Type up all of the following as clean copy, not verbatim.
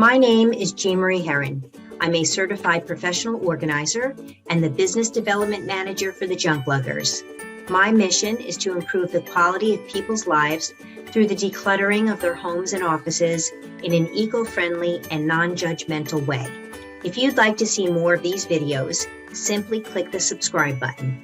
My name is Jean Marie Herron. I'm a certified professional organizer and the business development manager for the Junk Luggers. My mission is to improve the quality of people's lives through the decluttering of their homes and offices in an eco-friendly and non-judgmental way. If you'd like to see more of these videos, simply click the subscribe button.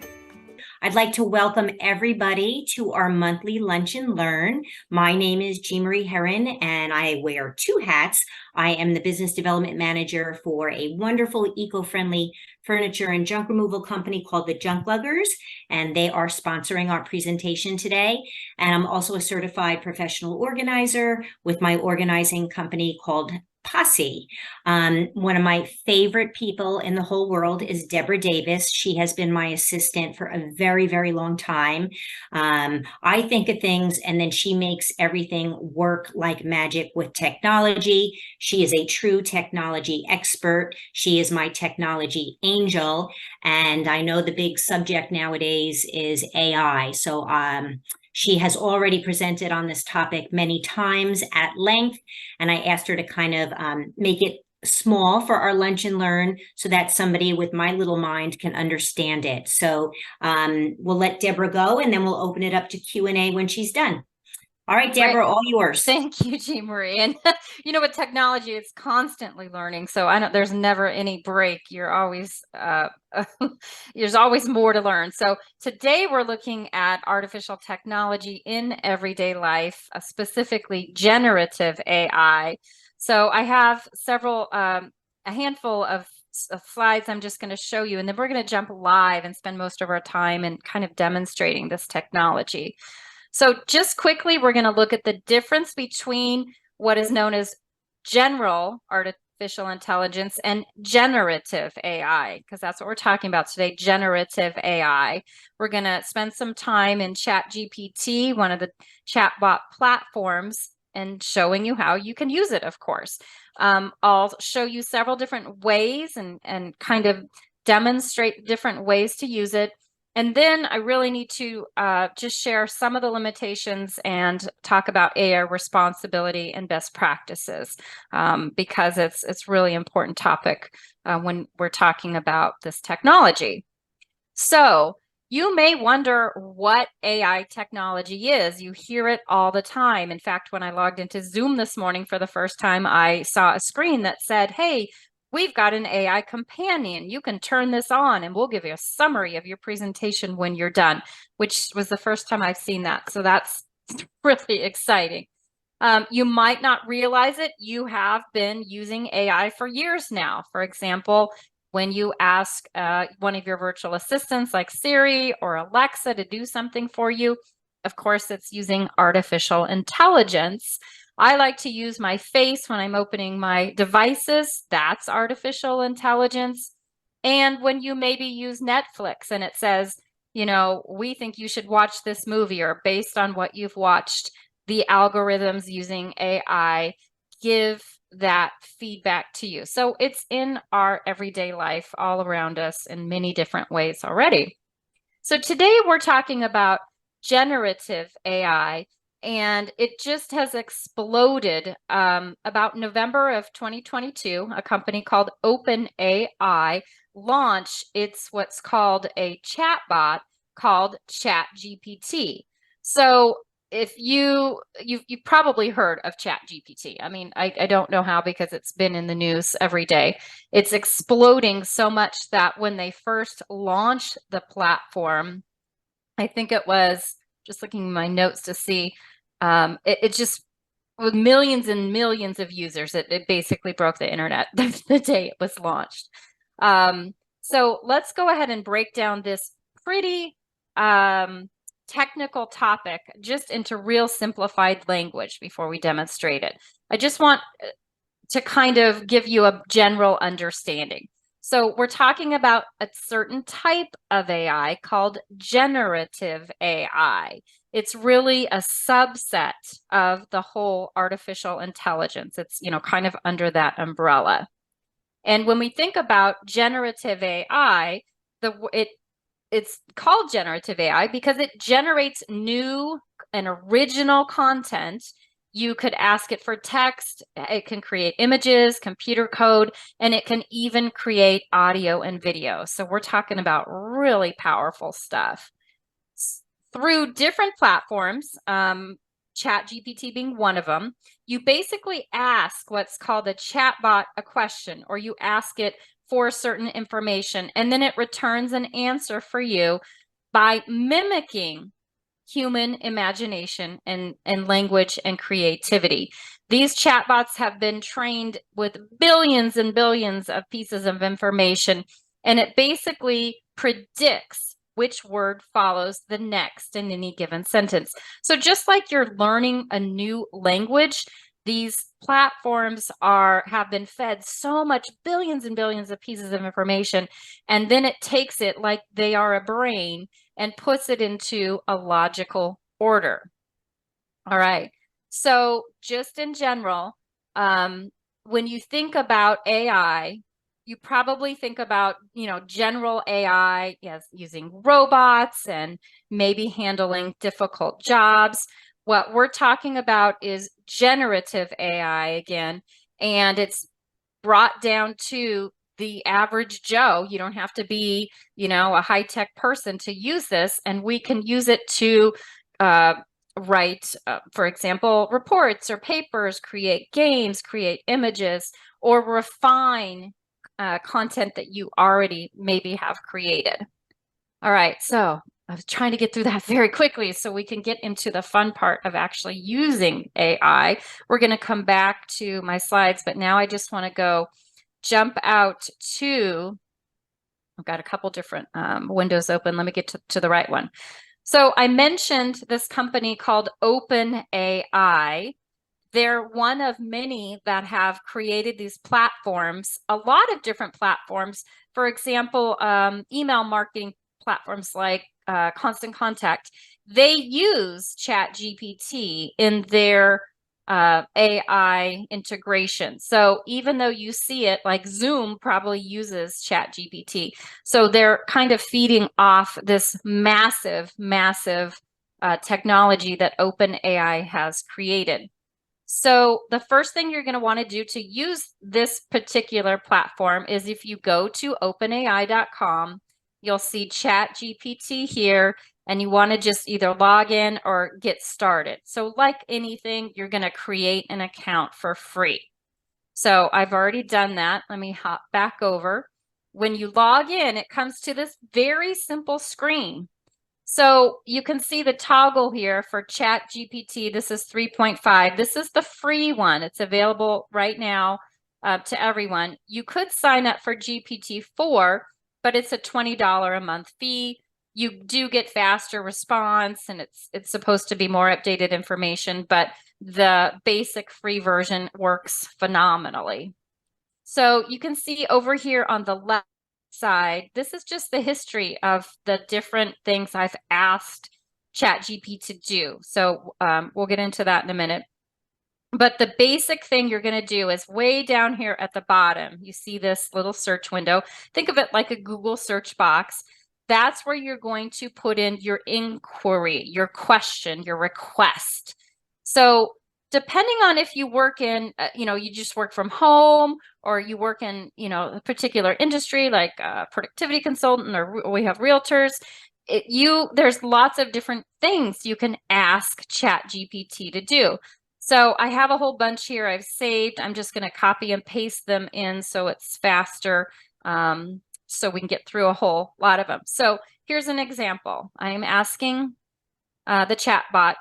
I'd like to welcome everybody to our monthly Lunch and Learn. My name is Jean Marie Herron, and I wear two hats. I am the business development manager for a wonderful eco-friendly furniture and junk removal company called the Junk Luggers, and they are sponsoring our presentation today. And I'm also a certified professional organizer with my organizing company called Posse. One of my favorite people in the whole world is Deborah Davis. She has been my assistant for a very, very long time. I think of things and then she makes everything work like magic with technology. She is a true technology expert. She is my technology angel. And I know the big subject nowadays is AI. So she has already presented on this topic many times at length, and I asked her to kind of make it small for our Lunch and Learn so that somebody with my little mind can understand it. So we'll let Deborah go, and then we'll open it up to Q&A when she's done. All right, Deborah, all yours. Thank you, Jean Marie. And you know, with technology, it's constantly learning. So there's never any break. You're always, there's always more to learn. So today we're looking at artificial technology in everyday life, specifically generative AI. So I have a handful of slides I'm just going to show you, and then we're going to jump live and spend most of our time in kind of demonstrating this technology. So just quickly, we're going to look at the difference between what is known as general artificial intelligence and generative AI, because that's what we're talking about today, generative AI. We're going to spend some time in ChatGPT, one of the chatbot platforms, and showing you how you can use it, of course. I'll show you several different ways and kind of demonstrate different ways to use it. And then I really need to just share some of the limitations and talk about AI responsibility and best practices, because it's really important topic when we're talking about this technology. So you may wonder what AI technology is. You hear it all the time. In fact, when I logged into Zoom this morning for the first time, I saw a screen that said, hey, we've got an AI companion. You can turn this on and we'll give you a summary of your presentation when you're done, which was the first time I've seen that. So that's really exciting. You might not realize it. You have been using AI for years now. For example, when you ask one of your virtual assistants like Siri or Alexa to do something for you, of course, it's using artificial intelligence. I like to use my face when I'm opening my devices. That's artificial intelligence. And when you maybe use Netflix and it says, you know, we think you should watch this movie, or based on what you've watched, the algorithms using AI give that feedback to you. So it's in our everyday life all around us in many different ways already. So today we're talking about generative AI. And it just has exploded. About November of 2022, a company called OpenAI launched what's called a chatbot called ChatGPT. So if you've probably heard of ChatGPT. I mean, I don't know how, because it's been in the news every day. It's exploding so much that when they first launched the platform, I think it was, just looking at my notes to see, it just, with millions and millions of users, it basically broke the internet the day it was launched. So let's go ahead and break down this pretty technical topic just into real simplified language before we demonstrate it. I just want to kind of give you a general understanding. So we're talking about a certain type of AI called generative AI. It's really a subset of the whole artificial intelligence. It's, you know, kind of under that umbrella. And when we think about generative AI, it's called generative AI because it generates new and original content You could ask it for text. It can create images, computer code, and it can even create audio and video. So we're talking about really powerful stuff. Through different platforms, ChatGPT being one of them, you basically ask what's called a chatbot a question, or you ask it for certain information, and then it returns an answer for you by mimicking human imagination and language and creativity. These chatbots have been trained with billions and billions of pieces of information, and it basically predicts which word follows the next in any given sentence. So just like you're learning a new language, these platforms have been fed so much billions and billions of pieces of information, and then it takes it like they are a brain and puts it into a logical order. All right. So just in general, when you think about AI, you probably think about, general AI, yes, using robots and maybe handling difficult jobs. What we're talking about is generative AI again, and it's brought down to the average Joe. You don't have to be, a high-tech person to use this, and we can use it to write, for example, reports or papers, create games, create images, or refine content that you already maybe have created. All right, so I was trying to get through that very quickly so we can get into the fun part of actually using AI. We're going to come back to my slides, but now I just want to jump out to, I've got a couple different windows open. Let me get to the right one. So I mentioned this company called OpenAI. They're one of many that have created these platforms, a lot of different platforms. For example, email marketing platforms like Constant Contact. They use ChatGPT in their AI integration. So even though you see it, like Zoom probably uses ChatGPT. So they're kind of feeding off this massive, massive technology that OpenAI has created. So the first thing you're going to want to do to use this particular platform is if you go to openai.com, you'll see ChatGPT here, and you want to just either log in or get started. So like anything, you're going to create an account for free. So I've already done that. Let me hop back over. When you log in, it comes to this very simple screen. So you can see the toggle here for ChatGPT. This is 3.5. This is the free one. It's available right now to everyone. You could sign up for GPT-4, but it's a $20 a month fee. You do get faster response, and it's supposed to be more updated information, but the basic free version works phenomenally. So you can see over here on the left side, this is just the history of the different things I've asked ChatGPT to do. So we'll get into that in a minute. But the basic thing you're going to do is way down here at the bottom, you see this little search window. Think of it like a Google search box. That's where you're going to put in your inquiry, your question, your request. So depending on if you work in, you just work from home, or you work in, a particular industry like a productivity consultant, or we have realtors, there's lots of different things you can ask ChatGPT to do. So I have a whole bunch here I've saved. I'm just going to copy and paste them in so it's faster, so we can get through a whole lot of them. So here's an example. I am asking the chatbot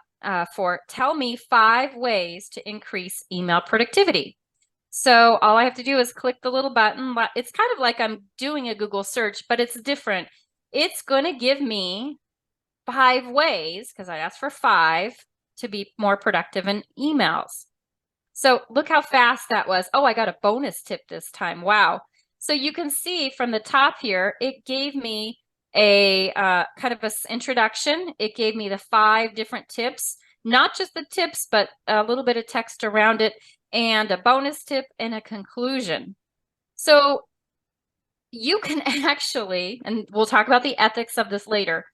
for tell me 5 ways to increase email productivity. So all I have to do is click the little button. It's kind of like I'm doing a Google search, but it's different. It's going to give me 5 ways, because I asked for 5, to be more productive in emails. So look how fast that was. Oh, I got a bonus tip this time. Wow. So you can see from the top here, it gave me a kind of an introduction. It gave me the 5 different tips, not just the tips, but a little bit of text around it, and a bonus tip and a conclusion. So you can actually, and we'll talk about the ethics of this later,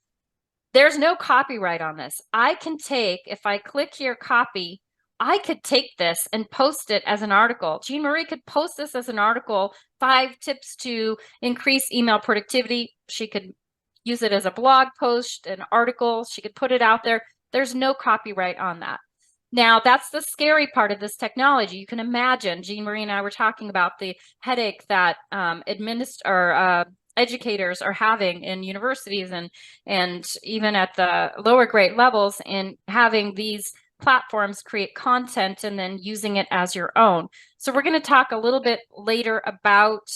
there's no copyright on this. I can take, if I click here, copy, I could take this and post it as an article. Jean Marie could post this as an article, 5 tips to increase email productivity. She could use it as a blog post, an article. She could put it out there. There's no copyright on that. Now, that's the scary part of this technology. You can imagine, Jean Marie and I were talking about the headache that educators are having in universities and even at the lower grade levels in having these platforms create content and then using it as your own. So we're going to talk a little bit later about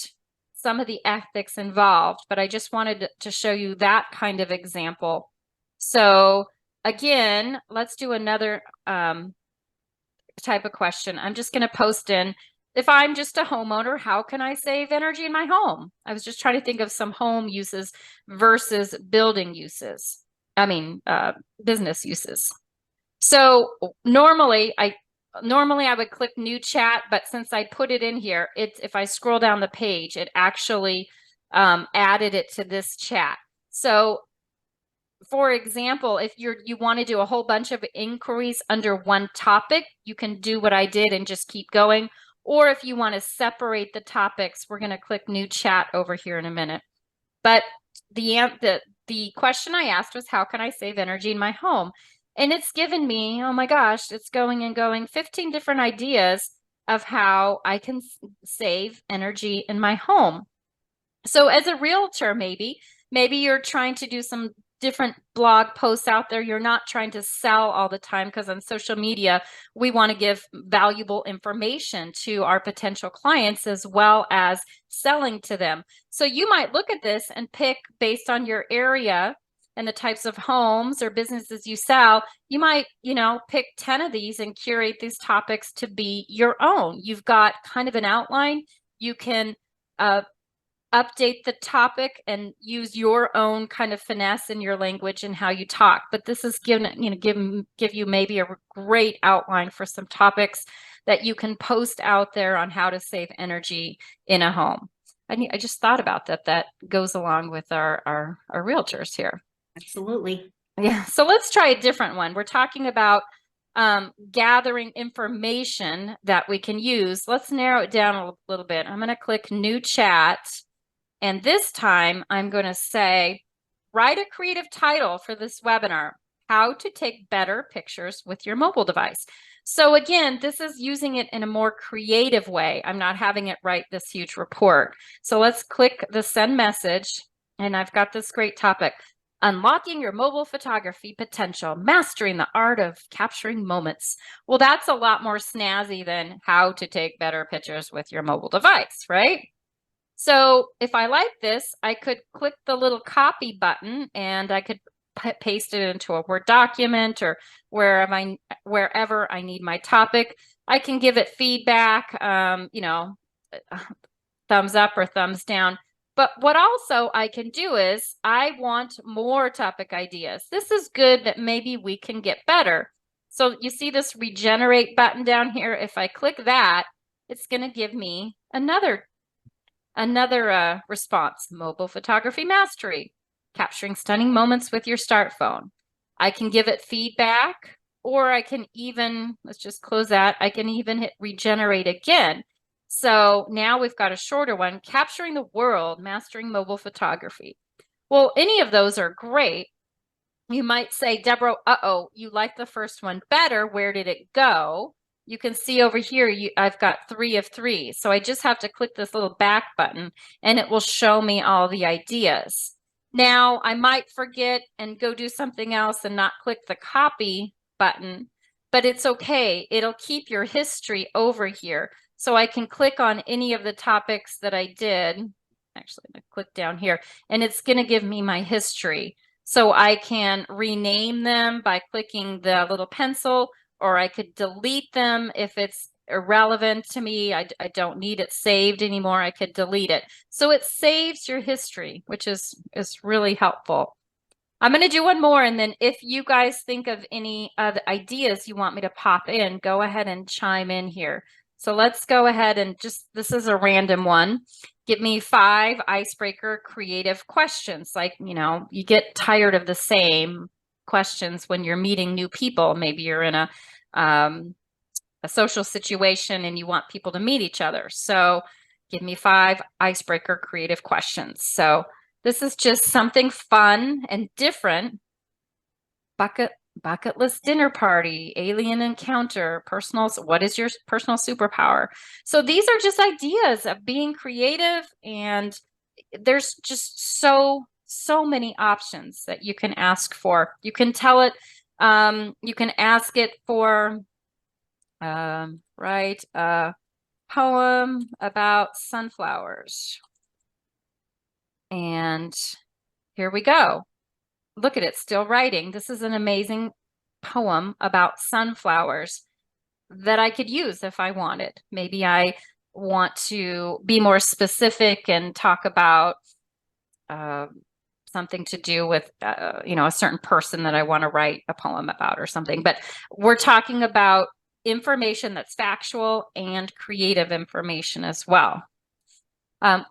some of the ethics involved, but I just wanted to show you that kind of example. So again, let's do another type of question. I'm just going to post in, if I'm just a homeowner, how can I save energy in my home? I was just trying to think of some home uses versus building uses. I mean, business uses. So normally I would click new chat, but since I put it in here, if I scroll down the page, it actually added it to this chat. So for example, if you want to do a whole bunch of inquiries under one topic, you can do what I did and just keep going. Or if you want to separate the topics, we're going to click new chat over here in a minute. But the question I asked was, how can I save energy in my home? And it's given me, oh my gosh, it's going and going, 15 different ideas of how I can save energy in my home. So as a realtor, maybe you're trying to do some different blog posts out there. You're not trying to sell all the time, because on social media, we want to give valuable information to our potential clients as well as selling to them. So you might look at this and pick based on your area and the types of homes or businesses you sell. You might, pick 10 of these and curate these topics to be your own. You've got kind of an outline. You can update the topic and use your own kind of finesse in your language and how you talk. But this is give you maybe a great outline for some topics that you can post out there on how to save energy in a home. I just thought about that. That goes along with our realtors here. Absolutely. Yeah. So let's try a different one. We're talking about gathering information that we can use. Let's narrow it down a little bit. I'm going to click new chat. And this time I'm going to say, write a creative title for this webinar, how to take better pictures with your mobile device. So again, this is using it in a more creative way. I'm not having it write this huge report. So let's click the send message. And I've got this great topic, unlocking your mobile photography potential, mastering the art of capturing moments. Well, that's a lot more snazzy than how to take better pictures with your mobile device, right? So if I like this, I could click the little copy button and I could paste it into a Word document or wherever I need my topic. I can give it feedback, thumbs up or thumbs down. But what also I can do is I want more topic ideas. This is good, but maybe we can get better. So you see this regenerate button down here. If I click that, it's going to give me another response, mobile photography mastery, capturing stunning moments with your smartphone. I can give it feedback, or I can even, let's just close that. I can even hit regenerate again. So now we've got a shorter one, capturing the world, mastering mobile photography. Well, any of those are great. You might say, Deborah, you like the first one better. Where did it go? You can see over here, I've got 3 of 3. So I just have to click this little back button and it will show me all the ideas. Now I might forget and go do something else and not click the copy button, but it's okay. It'll keep your history over here. So I can click on any of the topics that I did. Actually, I'm going to click down here and it's going to give me my history. So I can rename them by clicking the little pencil, or I could delete them if it's irrelevant to me. I don't need it saved anymore. I could delete it. So it saves your history, which is really helpful. I'm going to do one more. And then if you guys think of any other ideas you want me to pop in, go ahead and chime in here. So let's go ahead and this is a random one. Give me 5 icebreaker creative questions. Like, you get tired of the same questions when you're meeting new people. Maybe you're in a a social situation and you want people to meet each other. So give me 5 icebreaker creative questions. So this is just something fun and different. Bucket list dinner party, alien encounter, personal, what is your personal superpower? So these are just ideas of being creative, and there's just so many options that you can ask for. You can tell it, you can ask it for write a poem about sunflowers. And here we go. Look at it, still writing. This is an amazing poem about sunflowers that I could use if I wanted. Maybe I want to be more specific and talk about something to do with, a certain person that I want to write a poem about or something. But we're talking about information that's factual and creative information as well.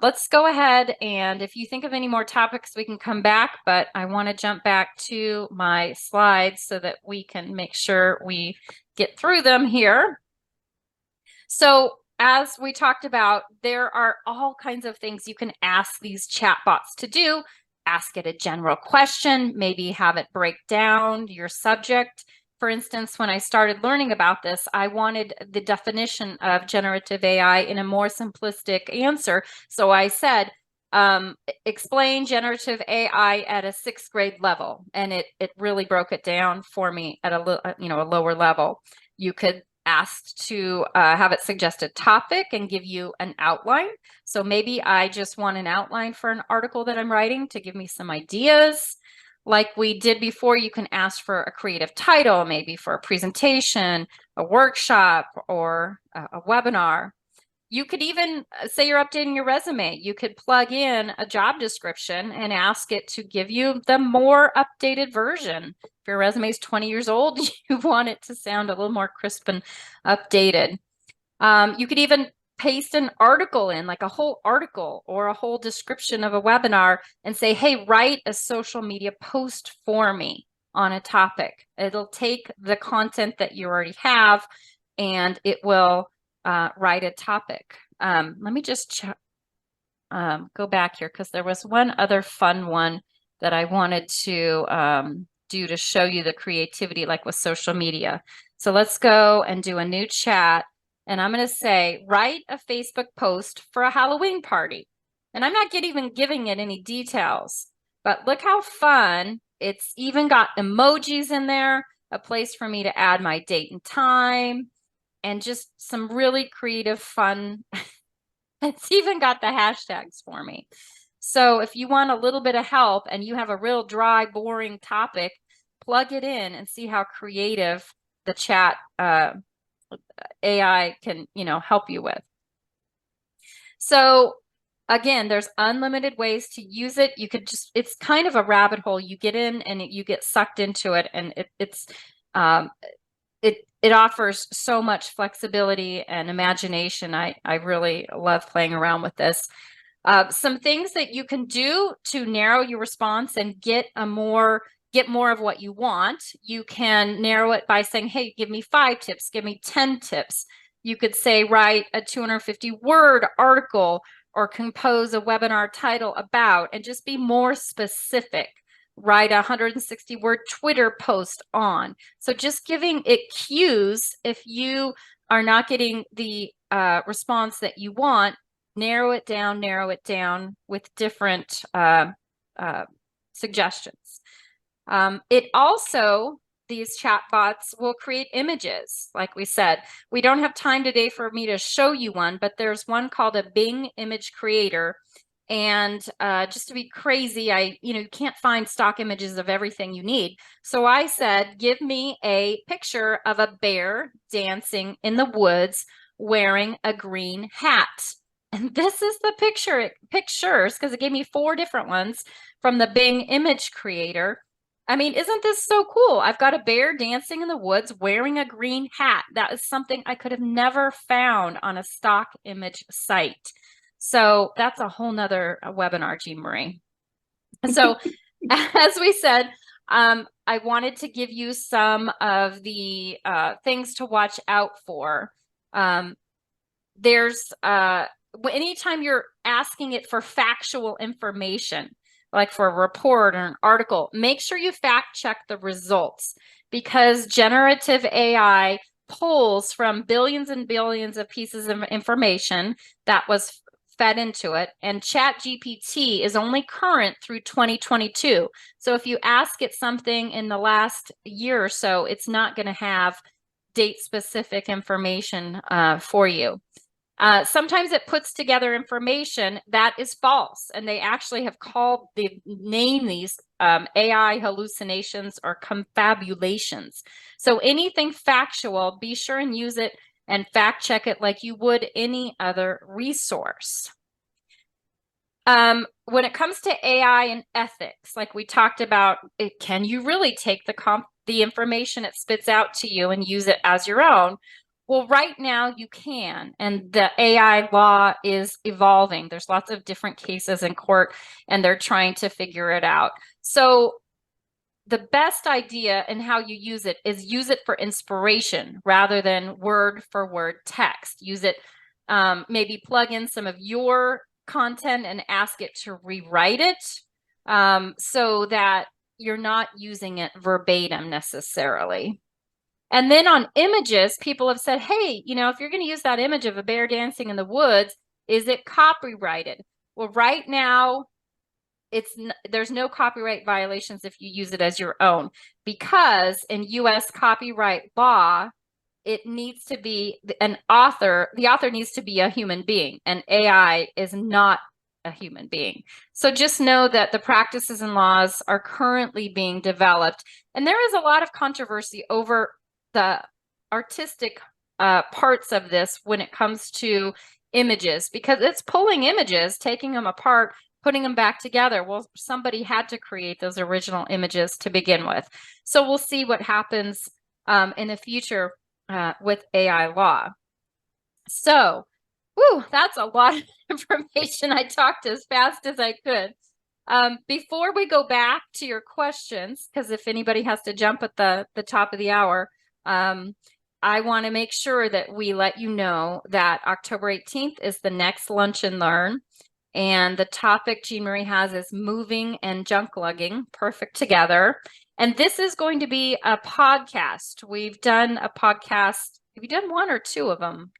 Let's go ahead, and if you think of any more topics, we can come back, but I want to jump back to my slides so that we can make sure we get through them here. So as we talked about, there are all kinds of things you can ask these chatbots to do. Ask it a general question, maybe have it break down your subject. For instance, when I started learning about this, I wanted the definition of generative AI in a more simplistic answer. So I said, explain generative AI at a 6th grade level. And it really broke it down for me at a lower level. You could ask to have it suggest a topic and give you an outline. So maybe I just want an outline for an article that I'm writing to give me some ideas. Like we did before, you can ask for a creative title, maybe for a presentation, a workshop, or a webinar. You could even say you're updating your resume. You could plug in a job description and ask it to give you the more updated version. If your resume is 20 years old, you want it to sound a little more crisp and updated. You could even paste an article in, like a whole article or a whole description of a webinar, and say, hey, write a social media post for me on a topic. It'll take the content that you already have and it will write a topic. Let me just go back here because there was one other fun one that I wanted to do to show you the creativity, like with social media. So let's go and do a new chat. And I'm going to say, write a Facebook post for a Halloween party. And I'm not even giving it any details, but look how fun. It's even got emojis in there, a place for me to add my date and time, and just some really creative fun. It's even got the hashtags for me. So if you want a little bit of help and you have a real dry, boring topic, plug it in and see how creative the chat AI can, help you with. So again, there's unlimited ways to use it. You could just, it's kind of a rabbit hole. You get in and you get sucked into it, and it offers so much flexibility and imagination. I really love playing around with this. Some things that you can do to narrow your response and get more of what you want. You can narrow it by saying, hey, give me 5 tips, give me 10 tips. You could say, write a 250-word article or compose a webinar title about, and just be more specific. Write a 160-word Twitter post on. So just giving it cues. If you are not getting the response that you want, narrow it down with different suggestions. It also, these chatbots will create images. Like we said, we don't have time today for me to show you one, but there's one called a Bing image creator. And just to be crazy, you can't find stock images of everything you need. So I said, give me a picture of a bear dancing in the woods wearing a green hat. And this is the pictures, because it gave me 4 different ones from the Bing image creator. I mean, isn't this so cool? I've got a bear dancing in the woods wearing a green hat. That is something I could have never found on a stock image site. So that's a whole nother webinar, Jean Marie. And so, as we said, I wanted to give you some of the things to watch out for. There's anytime you're asking it for factual information, like for a report or an article, make sure you fact check the results, because generative AI pulls from billions and billions of pieces of information that was fed into it, and ChatGPT is only current through 2022. So if you ask it something in the last year or so, it's not going to have date specific information for you. Sometimes it puts together information that is false, and they actually have named these AI hallucinations or confabulations. So anything factual, be sure and use it and fact check it like you would any other resource. When it comes to AI and ethics, like we talked about, can you really take the information it spits out to you and use it as your own? Well, right now you can, and the AI law is evolving. There's lots of different cases in court, and they're trying to figure it out. So the best idea in how you use it is use it for inspiration rather than word for word text. Use it, maybe plug in some of your content and ask it to rewrite it, so that you're not using it verbatim necessarily. And then on images, people have said, hey, if you're going to use that image of a bear dancing in the woods, is it copyrighted? Well, right now, there's no copyright violations if you use it as your own, because in US copyright law, it needs to be the author needs to be a human being, and AI is not a human being. So just know that the practices and laws are currently being developed, and there is a lot of controversy over the artistic parts of this when it comes to images, because it's pulling images, taking them apart, putting them back together. Well, somebody had to create those original images to begin with. So we'll see what happens in the future with AI law. So, that's a lot of information. I talked as fast as I could. Before we go back to your questions, because if anybody has to jump at the top of the hour, I want to make sure that we let you know that October 18th is the next Lunch and Learn. And the topic Jean Marie has is moving and junk lugging, perfect together. And this is going to be a podcast. We've done a podcast. Have you done one or two of them?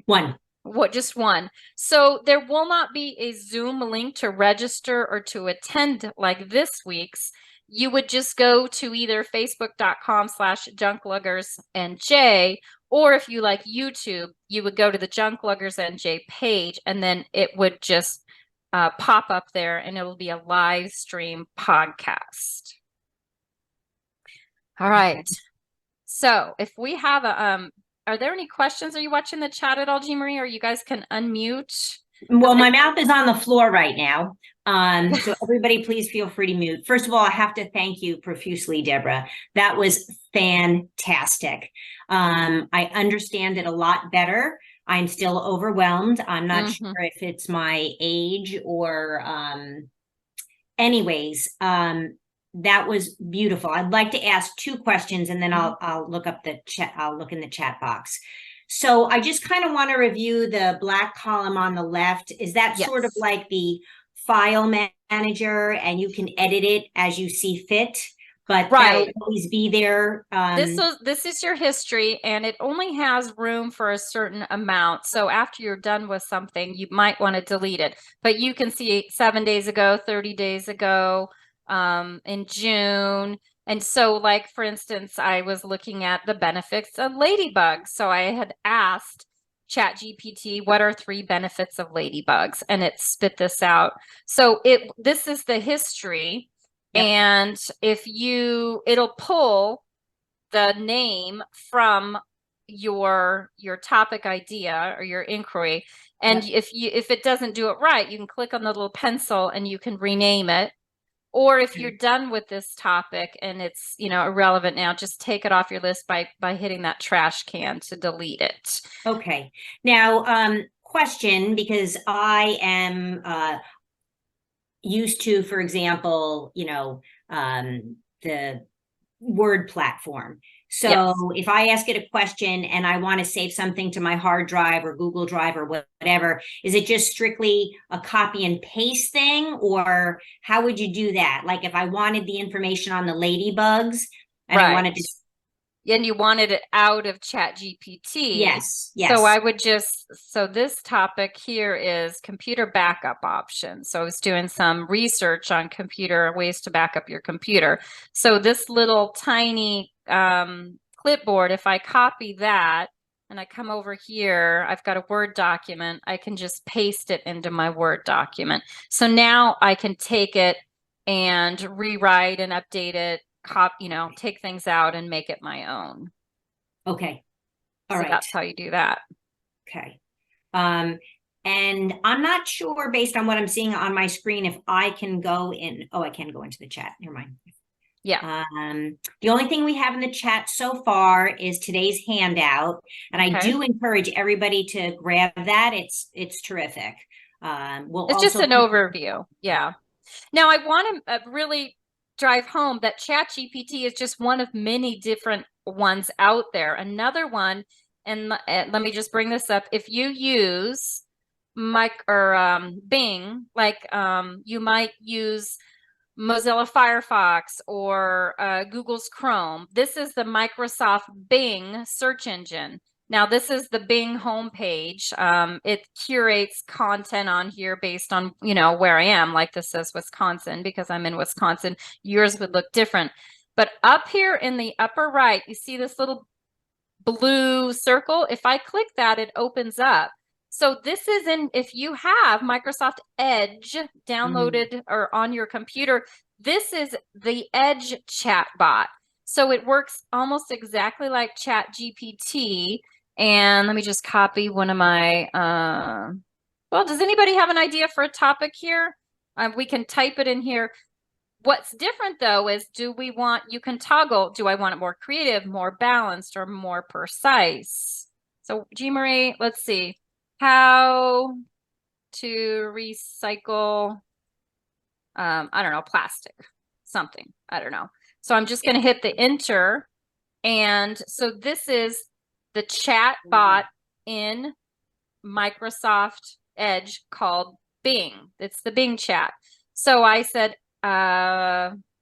One. What, just one? So there will not be a Zoom link to register or to attend like this week's. You would just go to either facebook.com/junkluggersnj, or if you like YouTube, you would go to the Junk Luggers NJ page, and then it would just pop up there, and it'll be a live stream podcast. All right. So if we have are there any questions? Are you watching the chat at all, Jean Marie, or you guys can unmute? Well, my mouth is on the floor right now. So everybody please feel free to mute. First of all, I have to thank you profusely, Deborah. That was fantastic. I understand it a lot better. I'm still overwhelmed. I'm not sure if it's my age or anyways, that was beautiful. I'd like to ask two questions, and then I'll look up the chat. I'll look in the chat box. So I just kind of want to review the black column on the left. Is that sort of like the file manager, and you can edit it as you see fit, but that'll always be there? This is your history, and it only has room for a certain amount. So after you're done with something, you might want to delete it. But you can see 7 days ago, 30 days ago, in June. And so, like, for instance, I was looking at the benefits of ladybugs. So I had asked ChatGPT, what are 3 benefits of ladybugs? And it spit this out. So this is the history. Yep. And it'll pull the name from your topic idea or your inquiry. And if it doesn't do it right, you can click on the little pencil and you can rename it. Or if you're done with this topic and it's, irrelevant now, just take it off your list by hitting that trash can to delete it. Okay. Now, question, because I am used to, for example, the Word platform. So Yes. if I ask it a question and I want to save something to my hard drive or Google Drive or whatever, is it just strictly a copy and paste thing? Or how would you do that? Like if I wanted the information on the ladybugs and I Right. wanted to, And you wanted it out of ChatGPT. yes, So yes. I would so this topic here is computer backup options. So I was doing some research on computer ways to back up your computer. So this little tiny clipboard, if I copy that and I come over here, I've got a Word document, I can just paste it into my Word document. So now I can take it and rewrite and update it, take things out and make it my own. Okay. All So right. that's how you do that. Okay. And I'm not sure based on what I'm seeing on my screen if I can go in. Oh, I can go into the chat. Never mind. Yeah. The only thing we have in the chat so far is today's handout, and I do encourage everybody to grab that. It's terrific. It's just an overview. Yeah. Now I want to really drive home that ChatGPT is just one of many different ones out there. Another one, and let me just bring this up. If you use Bing, you might use Mozilla Firefox or Google's Chrome. This is the Microsoft Bing search engine. Now, this is the Bing homepage. It curates content on here based on, where I am. Like this says Wisconsin because I'm in Wisconsin. Yours would look different. But up here in the upper right, you see this little blue circle. If I click that, it opens up. So this is if you have Microsoft Edge downloaded or on your computer, this is the Edge chatbot. So it works almost exactly like ChatGPT. And let me just copy one of my, well, does anybody have an idea for a topic here? We can type it in here. What's different though is you can toggle, do I want it more creative, more balanced, or more precise? So Jean Marie, let's see. How to recycle, I don't know, plastic, something, I don't know. So I'm just gonna hit the enter. And so this is the chat bot in Microsoft Edge called Bing. It's the Bing chat. So I said,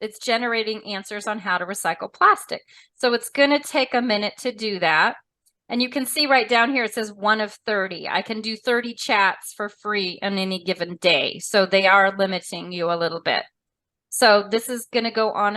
it's generating answers on how to recycle plastic. So it's going to take a minute to do that. And you can see right down here, it says 1 of 30. I can do 30 chats for free on any given day. So they are limiting you a little bit. So this is going to go on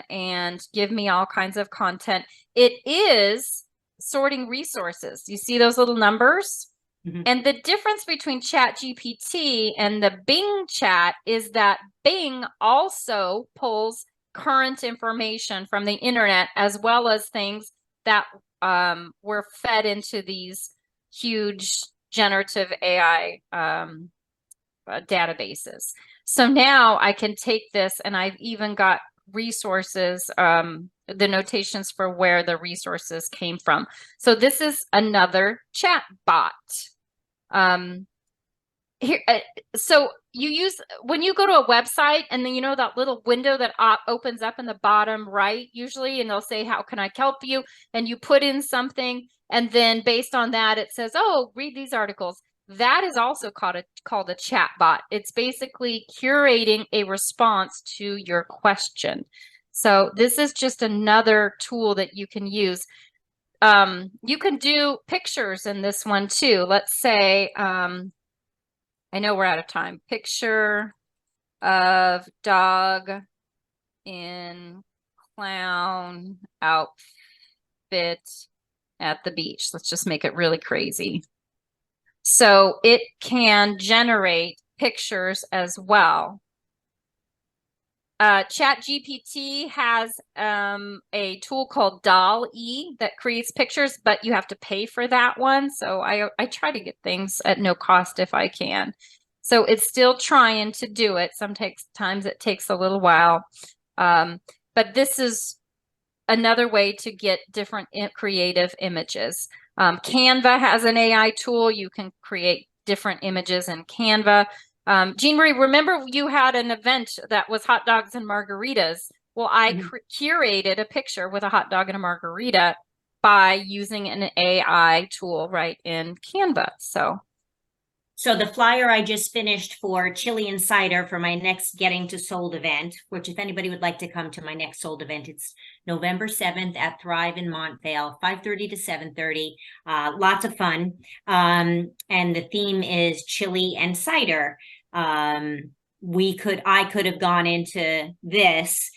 and give me all kinds of content. It is sorting resources. You see those little numbers? Mm-hmm. And the difference between ChatGPT and the Bing chat is that Bing also pulls current information from the internet, as well as things that were fed into these huge generative AI databases. So now I can take this, and I've even got resources, the notations for where the resources came from. So this is another chat bot. So you use, when you go to a website and then that little window that opens up in the bottom right usually, and they'll say, how can I help you? And you put in something, and then based on that it says, oh, read these articles. That is also called a chat bot. It's basically curating a response to your question. So this is just another tool that you can use. You can do pictures in this one too. Let's say, I know we're out of time. Picture of dog in clown outfit at the beach. Let's just make it really crazy. So it can generate pictures as well. ChatGPT has a tool called DALL-E that creates pictures, but you have to pay for that one. So I try to get things at no cost if I can. So it's still trying to do it. Sometimes it takes a little while. But this is another way to get different creative images. Canva has an AI tool. You can create different images in Canva. Jean Marie, remember you had an event that was hot dogs and margaritas. Well, I curated a picture with a hot dog and a margarita by using an AI tool right in Canva. So the flyer I just finished for chili and cider for my next Getting to Sold event, which if anybody would like to come to my next sold event, it's November 7th at Thrive in Montvale, 5:30 to 7:30. Lots of fun. And the theme is chili and cider. I could have gone into this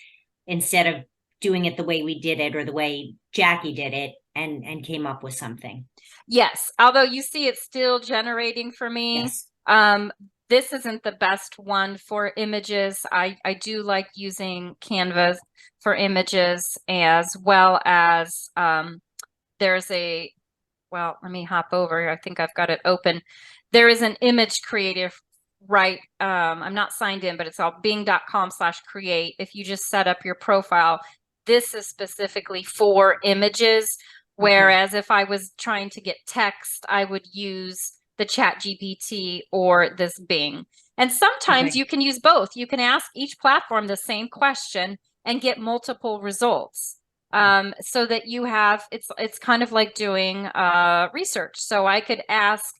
instead of doing it the way we did it or the way Jackie did it and came up with something. Yes, although you see it's still generating for me. Yes. This isn't the best one for images. I do like using Canva for images, as well as there's a, well, let me hop over. I think I've got it open. There is an image creative, right? I'm not signed in, but it's all bing.com/create. If you just set up your profile, this is specifically for images. Whereas if I was trying to get text, I would use the ChatGPT or this Bing. And sometimes you can use both. You can ask each platform the same question and get multiple results. So that you have, it's kind of like doing research. So I could ask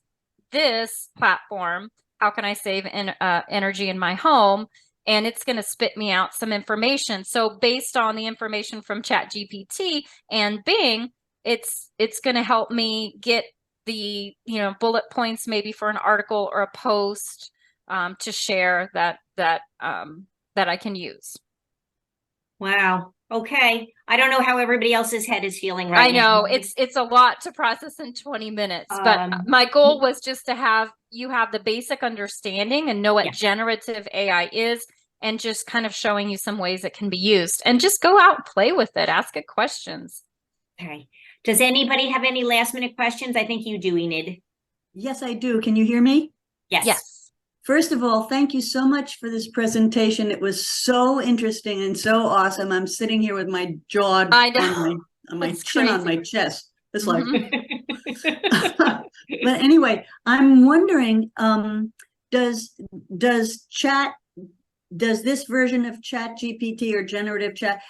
this platform, how can I save energy in my home? And it's going to spit me out some information. So based on the information from ChatGPT and Bing, it's going to help me get the bullet points maybe for an article or a post to share that I can use. Wow. Okay. I don't know how everybody else's head is feeling right now. I know it's a lot to process in 20 minutes, but my goal was just to have you have the basic understanding and know what generative AI is, and just kind of showing you some ways it can be used, and just go out and play with it. Ask it questions. Okay. Does anybody have any last minute questions? I think you do, Enid. Yes, I do. Can you hear me? Yes. First of all, thank you so much for this presentation. It was so interesting and so awesome. I'm sitting here with my jaw on my chin on my chest. It's like, but anyway, I'm wondering, does this version of ChatGPT or generative chat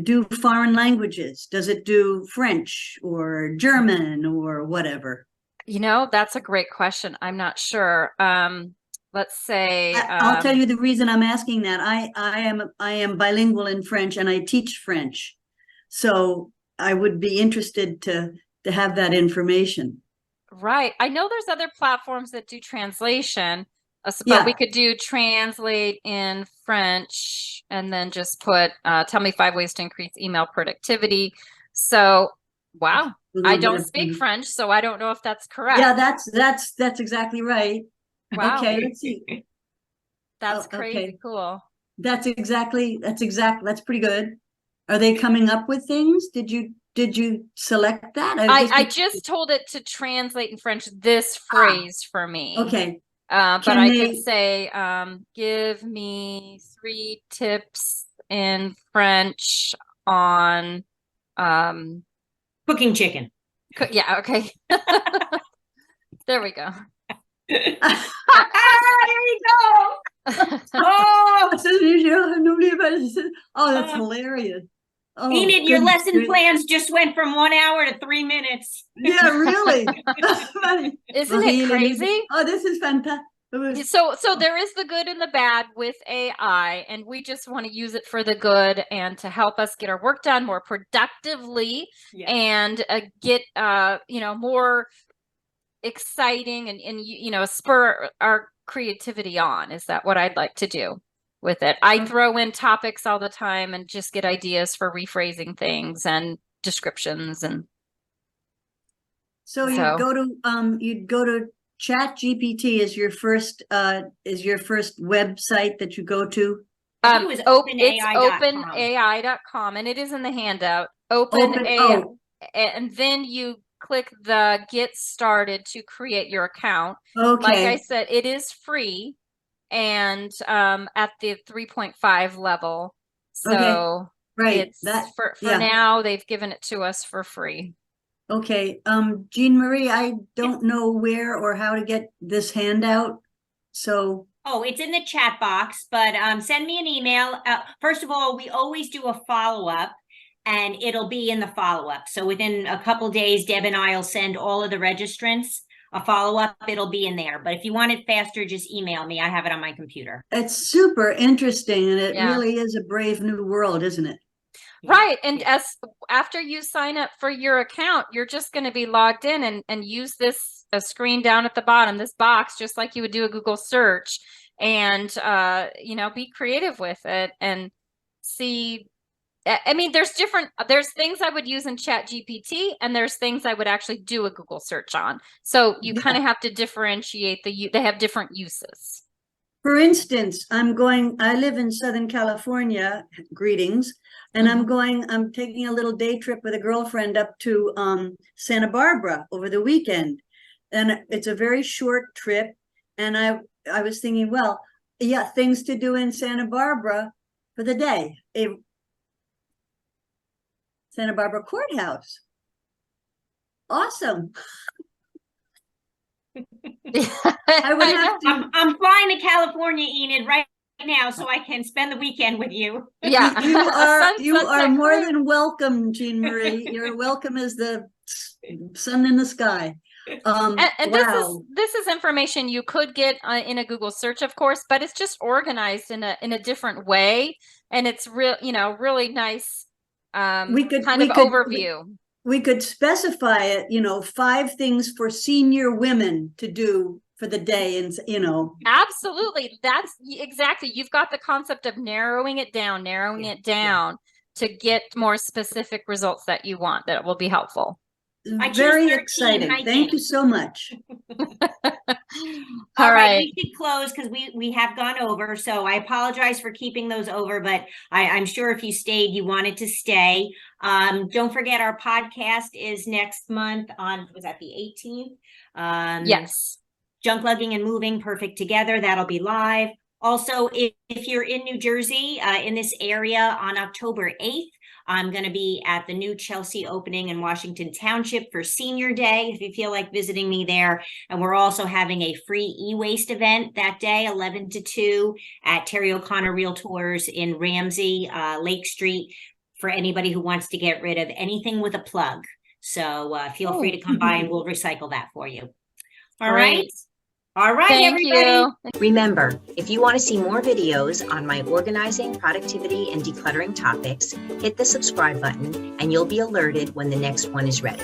do foreign languages? Does it do French or German or whatever? That's a great question. I'm not sure. Let's say I'll tell you the reason I'm asking that. I am bilingual in French and I teach French, so I would be interested to have that information. Right. I know there's other platforms that do translation, but we could do translate in French and then just put tell me 5 ways to increase email productivity. So, wow. I don't speak French, so I don't know if that's correct. Yeah, that's exactly right. Wow. Okay, let's see. That's crazy. Okay. Cool. That's pretty good. Are they coming up with things? Did you select that? I just told it to translate in French this phrase for me. Okay. But I could say, give me 3 tips in French on cooking chicken. Yeah, okay. There we go. There you go. Oh, that's hilarious. Oh, Enid, your lesson plans just went from 1 hour to 3 minutes. Yeah, really. Isn't it crazy? Oh, this is fantastic. So there is the good and the bad with AI, and we just want to use it for the good and to help us get our work done more productively and get more exciting and spur our creativity on. Is that what I'd like to do with it? I throw in topics all the time and just get ideas for rephrasing things and descriptions. And so you'd go to ChatGPT is your first website that you go to. It's openai.com, and it is in the handout. OpenAI, and then you click the Get Started to create your account. Okay. Like I said, it is free and at the 3.5 level. So it's for now, they've given it to us for free. Okay. Jean Marie, I don't know where or how to get this handout. So Oh, it's in the chat box, but send me an email. First of all, we always do a follow-up, and it'll be in the follow-up. So within a couple days, Deb and I will send all of the registrants a follow-up. It'll be in there. But if you want it faster, just email me. I have it on my computer. It's super interesting, and it Yeah. really is a brave new world, isn't it? Right. And after you sign up for your account, you're just going to be logged in and use this a screen down at the bottom, this box, just like you would do a Google search, and be creative with it and see. I mean, there's things I would use in ChatGPT, and there's things I would actually do a Google search on. So you kind of have to differentiate they have different uses. For instance, I live in Southern California, greetings, and I'm taking a little day trip with a girlfriend up to Santa Barbara over the weekend. And it's a very short trip. And I was thinking, well, yeah, things to do in Santa Barbara for the day. Santa Barbara Courthouse. Awesome. I'm flying to California, Enid, right now, so I can spend the weekend with you. Yeah, you are more than welcome, Jean Marie. You're welcome as the sun in the sky. And wow. this is information you could get in a Google search, of course, but it's just organized in a different way, and it's really nice. Overview. We could specify it, 5 things for senior women to do for the day. And, Absolutely. That's exactly. You've got the concept of narrowing it down to get more specific results that you want that will be helpful. Very exciting. Thank you so much. All right, we should close because we have gone over. So I apologize for keeping those over, but I'm sure if you stayed, you wanted to stay. Don't forget our podcast is next month was that the 18th? Yes. Junk Lugging and Moving Perfect Together. That'll be live. Also, if you're in New Jersey, in this area on October 8th, I'm going to be at the new Chelsea opening in Washington Township for Senior Day, if you feel like visiting me there. And we're also having a free e-waste event that day, 11 to 2, at Terry O'Connor Realtors in Ramsey, Lake Street, for anybody who wants to get rid of anything with a plug. So feel free to come by and we'll recycle that for you. All right. All right, Thank everybody. you. Remember, if you want to see more videos on my organizing, productivity, and decluttering topics, hit the subscribe button and you'll be alerted when the next one is ready.